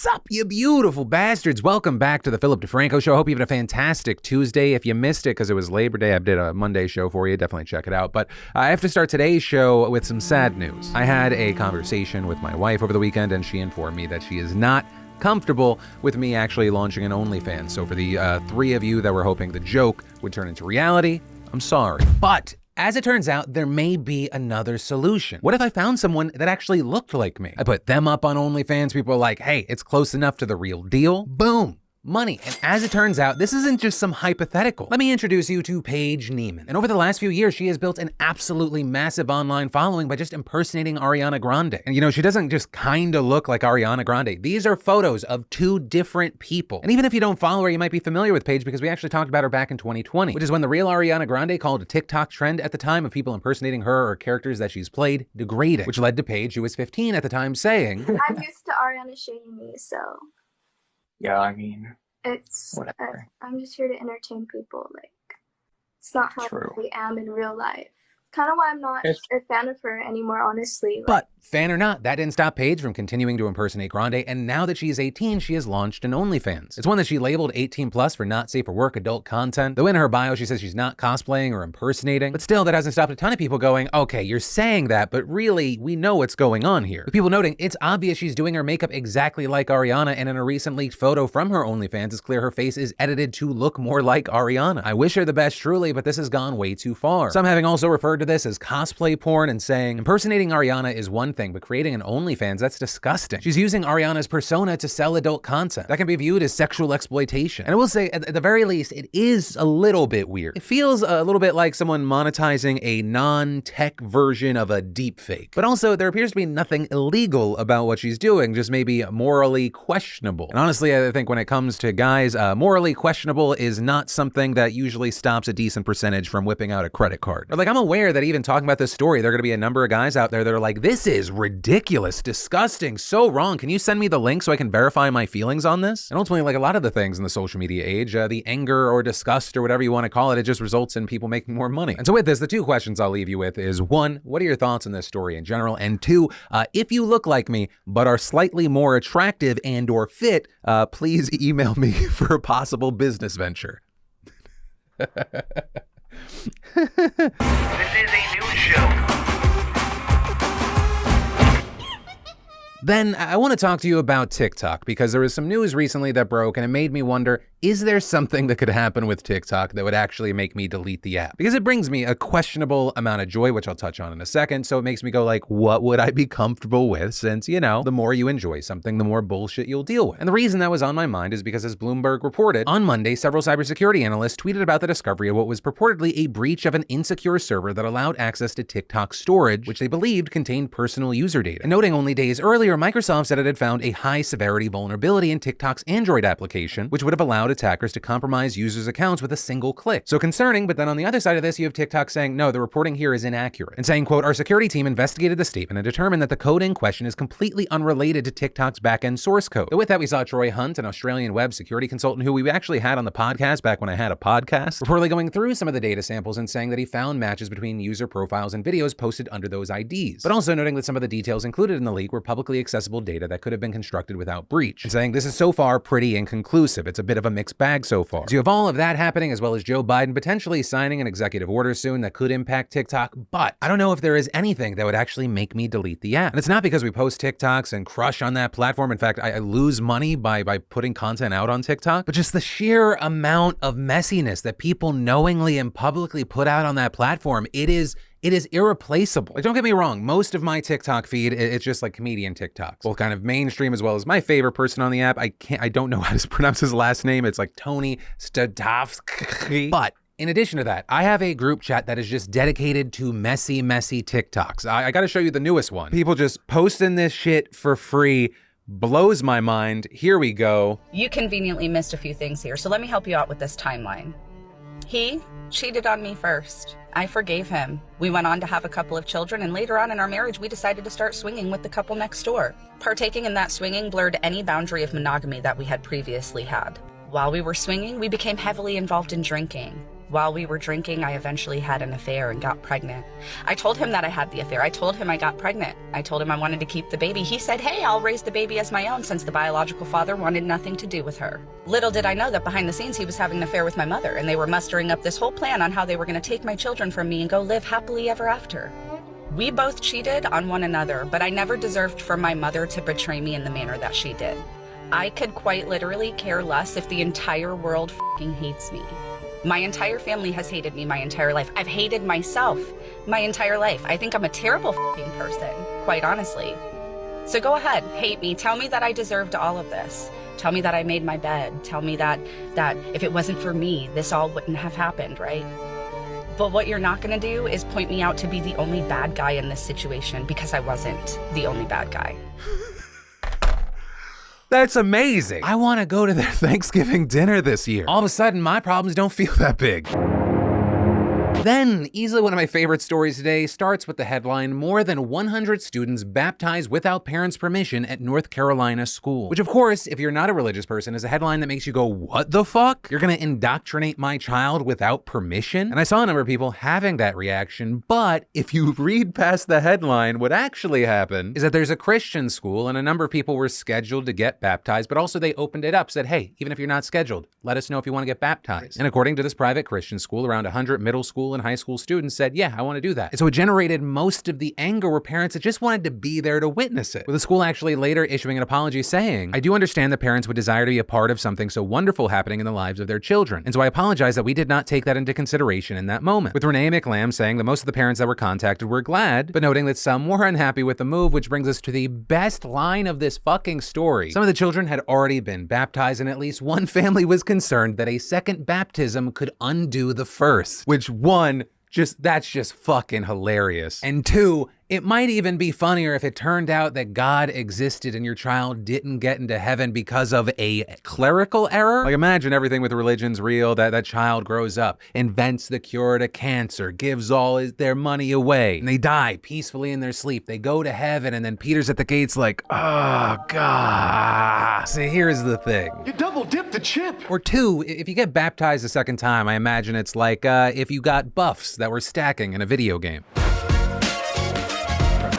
up, you beautiful bastards? Welcome back to the Philip DeFranco Show. I hope you had a fantastic Tuesday. If you missed it because it was Labor Day, I did a Monday show for you. Definitely check it out. But I have to start today's show with some sad news. I had a conversation with my wife over the weekend, and she informed me that she is not comfortable with me actually launching an OnlyFans. So for the three of you that were hoping the joke would turn into reality, I'm sorry. But as it turns out, there may be another solution. What if I found someone that actually looked like me? I put them up on OnlyFans. People are like, hey, it's close enough to the real deal. Boom. Money. And as it turns out, this isn't just some hypothetical. Let me introduce you to Paige Neiman. And over the last few years, she has built an absolutely massive online following by just impersonating Ariana Grande. And you know, she doesn't just kind of look like Ariana Grande. These are photos of two different people. And even if you don't follow her, you might be familiar with Paige because we actually talked about her back in 2020, which is when the real Ariana Grande called a TikTok trend at the time of people impersonating her or characters that she's played degrading, which led to Paige, who was 15 at the time, saying, I'm used to Ariana shading me, so yeah, I mean, it's whatever. I'm just here to entertain people. Like, it's not how True. I am in real life. Kind of why I'm not a fan of her anymore, honestly. But fan or not, that didn't stop Paige from continuing to impersonate Grande, and now that she is 18, she has launched an OnlyFans. It's one that she labeled 18 plus for not safe for work adult content. Though in her bio, she says she's not cosplaying or impersonating, but still that hasn't stopped a ton of people going, okay, you're saying that, but really, we know what's going on here. With people noting, it's obvious she's doing her makeup exactly like Ariana, and in a recent leaked photo from her OnlyFans, it's clear her face is edited to look more like Ariana. I wish her the best truly, but this has gone way too far. Some having also referred to this as cosplay porn and saying, impersonating Ariana is one thing, but creating an OnlyFans, that's disgusting. She's using Ariana's persona to sell adult content. That can be viewed as sexual exploitation. And I will say, at the very least, it is a little bit weird. It feels a little bit like someone monetizing a non-tech version of a deepfake. But also, there appears to be nothing illegal about what she's doing, just maybe morally questionable. And honestly, I think when it comes to guys, morally questionable is not something that usually stops a decent percentage from whipping out a credit card. Or like, I'm aware that even talking about this story, there are gonna be a number of guys out there that are like, this is ridiculous, disgusting, so wrong. Can you send me the link so I can verify my feelings on this? And ultimately, like a lot of the things in the social media age, the anger or disgust or whatever you want to call it, it just results in people making more money. And so with this, the two questions I'll leave you with is one, what are your thoughts on this story in general? And two, if you look like me, but are slightly more attractive and or fit, please email me for a possible business venture. This is a news show. Then I want to talk to you about TikTok because there was some news recently that broke and it made me wonder, is there something that could happen with TikTok that would actually make me delete the app? Because it brings me a questionable amount of joy, which I'll touch on in a second. So it makes me go like, what would I be comfortable with? Since, you know, the more you enjoy something, the more bullshit you'll deal with. And the reason that was on my mind is because as Bloomberg reported, on Monday, several cybersecurity analysts tweeted about the discovery of what was purportedly a breach of an insecure server that allowed access to TikTok storage, which they believed contained personal user data. And noting only days earlier, Microsoft said it had found a high severity vulnerability in TikTok's Android application, which would have allowed attackers to compromise users' accounts with a single click. So concerning, but then on the other side of this, you have TikTok saying, no, the reporting here is inaccurate. And saying, quote, our security team investigated the statement and determined that the code in question is completely unrelated to TikTok's backend source code. But with that, we saw Troy Hunt, an Australian web security consultant who we actually had on the podcast back when I had a podcast, reportedly going through some of the data samples and saying that he found matches between user profiles and videos posted under those IDs. But also noting that some of the details included in the leak were publicly accessible data that could have been constructed without breach. And saying this is so far pretty inconclusive. It's a bit of a mixed bag so far. So you have all of that happening, as well as Joe Biden potentially signing an executive order soon that could impact TikTok, but I don't know if there is anything that would actually make me delete the app. And it's not because we post TikToks and crush on that platform. In fact, I lose money by putting content out on TikTok, but just the sheer amount of messiness that people knowingly and publicly put out on that platform, it is irreplaceable. Like, don't get me wrong, most of my TikTok feed, it's just like comedian TikToks, both kind of mainstream as well as my favorite person on the app. I don't know how to pronounce his last name. It's like Tony Stadovsky. But in addition to that, I have a group chat that is just dedicated to messy TikToks. I gotta show you the newest one. People just posting this shit for free. Blows my mind. Here we go. You conveniently missed a few things here, so let me help you out with this timeline. He cheated on me first. I forgave him. We went on to have a couple of children, and later on in our marriage, we decided to start swinging with the couple next door. Partaking in that swinging blurred any boundary of monogamy that we had previously had. While we were swinging, we became heavily involved in drinking. While we were drinking, I eventually had an affair and got pregnant. I told him that I had the affair. I told him I got pregnant. I told him I wanted to keep the baby. He said, hey, I'll raise the baby as my own, since the biological father wanted nothing to do with her. Little did I know that behind the scenes he was having an affair with my mother, and they were mustering up this whole plan on how they were going to take my children from me and go live happily ever after. We both cheated on one another, but I never deserved for my mother to betray me in the manner that she did. I could quite literally care less if the entire world fucking hates me. My entire family has hated me my entire life. I've hated myself my entire life. I think I'm a terrible fucking person, quite honestly. So go ahead, hate me. Tell me that I deserved all of this. Tell me that I made my bed. Tell me that if it wasn't for me, this all wouldn't have happened, right? But what you're not gonna do is point me out to be the only bad guy in this situation, because I wasn't the only bad guy. That's amazing. I want to go to their Thanksgiving dinner this year. All of a sudden, my problems don't feel that big. Then, easily one of my favorite stories today starts with the headline, more than 100 students baptized without parents' permission at North Carolina school. Which, of course, if you're not a religious person, is a headline that makes you go, what the fuck? You're gonna indoctrinate my child without permission? And I saw a number of people having that reaction, but if you read past the headline, what actually happened is that there's a Christian school and a number of people were scheduled to get baptized, but also they opened it up, said, hey, even if you're not scheduled, let us know if you want to get baptized. And according to this private Christian school, around 100 middle school and high school students said, yeah, I want to do that. And so it generated most of the anger where parents that just wanted to be there to witness it. With the school actually later issuing an apology saying, I do understand that parents would desire to be a part of something so wonderful happening in the lives of their children. And so I apologize that we did not take that into consideration in that moment. With Renee McLam saying that most of the parents that were contacted were glad, but noting that some were unhappy with the move, which brings us to the best line of this fucking story. Some of the children had already been baptized, and at least one family was concerned that a second baptism could undo the first, which that's just fucking hilarious. And two, it might even be funnier if it turned out that God existed and your child didn't get into heaven because of a clerical error. Like, imagine everything with religion's real, that child grows up, invents the cure to cancer, gives all their money away, and they die peacefully in their sleep. They go to heaven, and then Peter's at the gates like, oh, God. So here's the thing. You double dipped the chip. Or two, if you get baptized a second time, I imagine it's like if you got buffs that were stacking in a video game.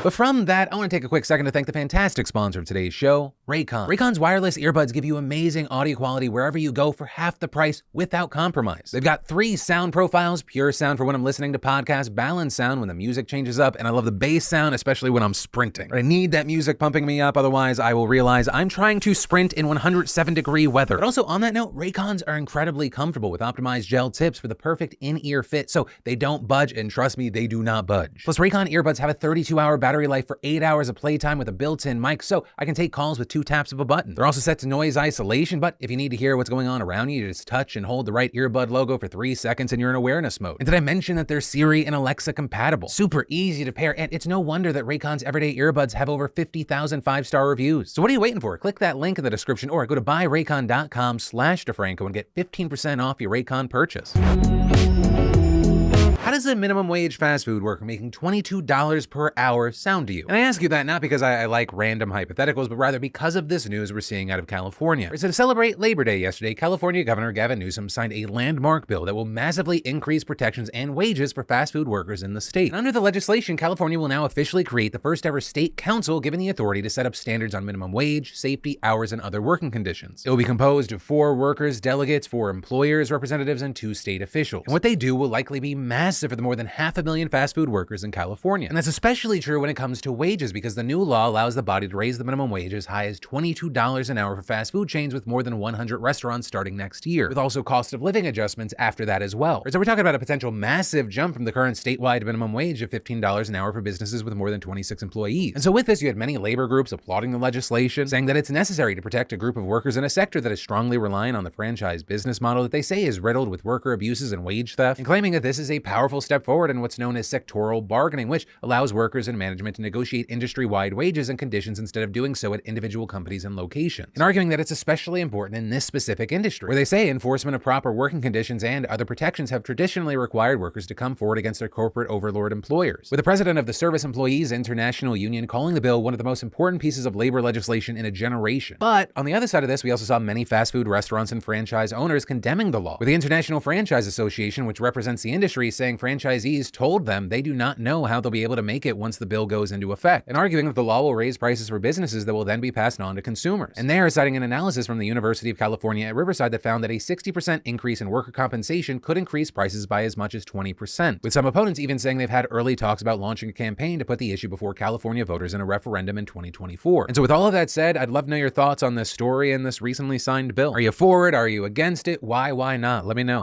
But from that, I want to take a quick second to thank the fantastic sponsor of today's show, Raycon. Raycon's wireless earbuds give you amazing audio quality wherever you go for half the price without compromise. They've got 3 sound profiles: pure sound for when I'm listening to podcasts, balanced sound when the music changes up, and I love the bass sound, especially when I'm sprinting. I need that music pumping me up, otherwise I will realize I'm trying to sprint in 107-degree weather. But also on that note, Raycons are incredibly comfortable with optimized gel tips for the perfect in-ear fit, so they don't budge, and trust me, they do not budge. Plus, Raycon earbuds have a 32-hour battery life for 8 hours of playtime with a built-in mic, so I can take calls with 2 taps of a button. They're also set to noise isolation, but if you need to hear what's going on around you, you just touch and hold the right earbud logo for 3 seconds and you're in awareness mode. And did I mention that they're Siri and Alexa compatible? Super easy to pair, and it's no wonder that Raycon's everyday earbuds have over 50,000 5-star reviews. So what are you waiting for? Click that link in the description or go to buyraycon.com/DeFranco and get 15% off your Raycon purchase. How does a minimum wage fast food worker making $22 per hour sound to you? And I ask you that not because I like random hypotheticals, but rather because of this news we're seeing out of California. So to celebrate Labor Day yesterday, California Governor Gavin Newsom signed a landmark bill that will massively increase protections and wages for fast food workers in the state. And under the legislation, California will now officially create the first ever state council given the authority to set up standards on minimum wage, safety, hours, and other working conditions. It will be composed of 4 workers' delegates, 4 employers' representatives, and 2 state officials. And what they do will likely be massive for the more than 500,000 fast food workers in California. And that's especially true when it comes to wages, because the new law allows the body to raise the minimum wage as high as $22 an hour for fast food chains with more than 100 restaurants starting next year, with also cost of living adjustments after that as well. So we're talking about a potential massive jump from the current statewide minimum wage of $15 an hour for businesses with more than 26 employees. And so with this, you had many labor groups applauding the legislation, saying that it's necessary to protect a group of workers in a sector that is strongly reliant on the franchise business model that they say is riddled with worker abuses and wage theft, and claiming that this is a powerful powerful step forward in what's known as sectoral bargaining, which allows workers and management to negotiate industry-wide wages and conditions instead of doing so at individual companies and locations, and arguing that it's especially important in this specific industry, where they say enforcement of proper working conditions and other protections have traditionally required workers to come forward against their corporate overlord employers, with the president of the Service Employees International Union calling the bill one of the most important pieces of labor legislation in a generation. But on the other side of this, we also saw many fast food restaurants and franchise owners condemning the law, with the International Franchise Association, which represents the industry, saying franchisees told them they do not know how they'll be able to make it once the bill goes into effect, and arguing that the law will raise prices for businesses that will then be passed on to consumers. And they are citing an analysis from the University of California at Riverside that found that a 60% increase in worker compensation could increase prices by as much as 20%, with some opponents even saying they've had early talks about launching a campaign to put the issue before California voters in a referendum in 2024. And so with all of that said, I'd love to know your thoughts on this story and this recently signed bill. Are you for it? Are you against it? Why not? Let me know.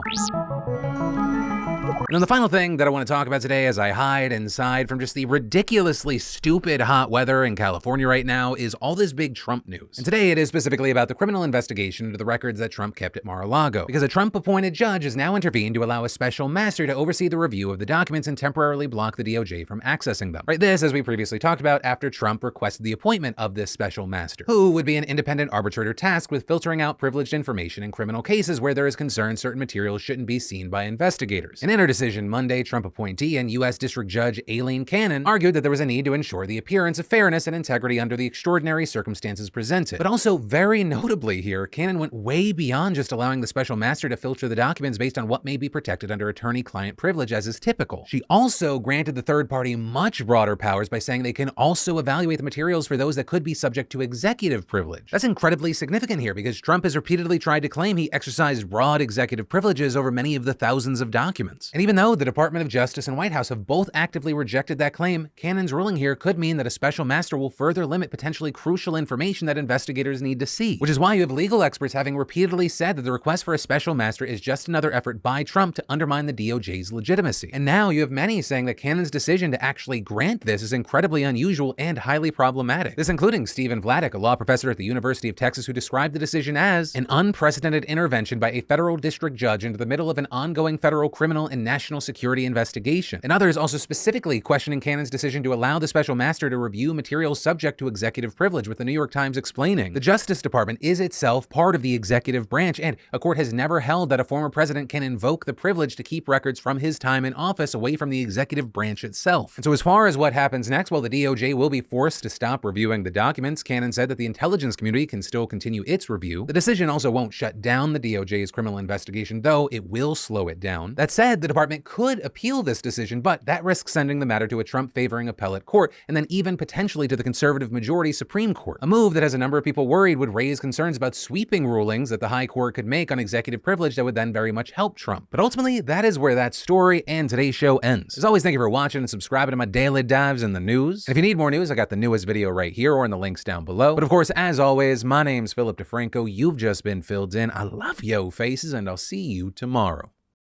And the final thing that I want to talk about today as I hide inside from just the ridiculously stupid hot weather in California right now is all this big Trump news. And today it is specifically about the criminal investigation into the records that Trump kept at Mar-a-Lago, because a Trump-appointed judge has now intervened to allow a special master to oversee the review of the documents and temporarily block the DOJ from accessing them. Right, this, as we previously talked about, after Trump requested the appointment of this special master, who would be an independent arbitrator tasked with filtering out privileged information in criminal cases where there is concern certain materials shouldn't be seen by investigators. In her decision Monday, Trump appointee and U.S. District Judge Aileen Cannon argued that there was a need to ensure the appearance of fairness and integrity under the extraordinary circumstances presented. But also, very notably here, Cannon went way beyond just allowing the special master to filter the documents based on what may be protected under attorney-client privilege, as is typical. She also granted the third party much broader powers by saying they can also evaluate the materials for those that could be subject to executive privilege. That's incredibly significant here because Trump has repeatedly tried to claim he exercised broad executive privileges over many of the thousands of documents. And even though the Department of Justice and White House have both actively rejected that claim, Cannon's ruling here could mean that a special master will further limit potentially crucial information that investigators need to see, which is why you have legal experts having repeatedly said that the request for a special master is just another effort by Trump to undermine the DOJ's legitimacy. And now you have many saying that Cannon's decision to actually grant this is incredibly unusual and highly problematic. This including Stephen Vladeck, a law professor at the University of Texas, who described the decision as an unprecedented intervention by a federal district judge into the middle of an ongoing federal criminal and national security investigation. And others also specifically questioning Cannon's decision to allow the special master to review materials subject to executive privilege, with the New York Times explaining the Justice Department is itself part of the executive branch, and a court has never held that a former president can invoke the privilege to keep records from his time in office away from the executive branch itself. And so as far as what happens next, well, the DOJ will be forced to stop reviewing the documents. Cannon said that the intelligence community can still continue its review. The decision also won't shut down the DOJ's criminal investigation, though it will slow it down. That said, the department could appeal this decision, but that risks sending the matter to a Trump-favoring appellate court, and then even potentially to the conservative majority Supreme Court, a move that has a number of people worried would raise concerns about sweeping rulings that the high court could make on executive privilege that would then very much help Trump. But ultimately, that is where that story and today's show ends. As always, thank you for watching and subscribing to my daily dives in the news. And if you need more news, I got the newest video right here or in the links down below. But of course, as always, my name's Philip DeFranco. You've just been filled in. I love yo faces, and I'll see you tomorrow.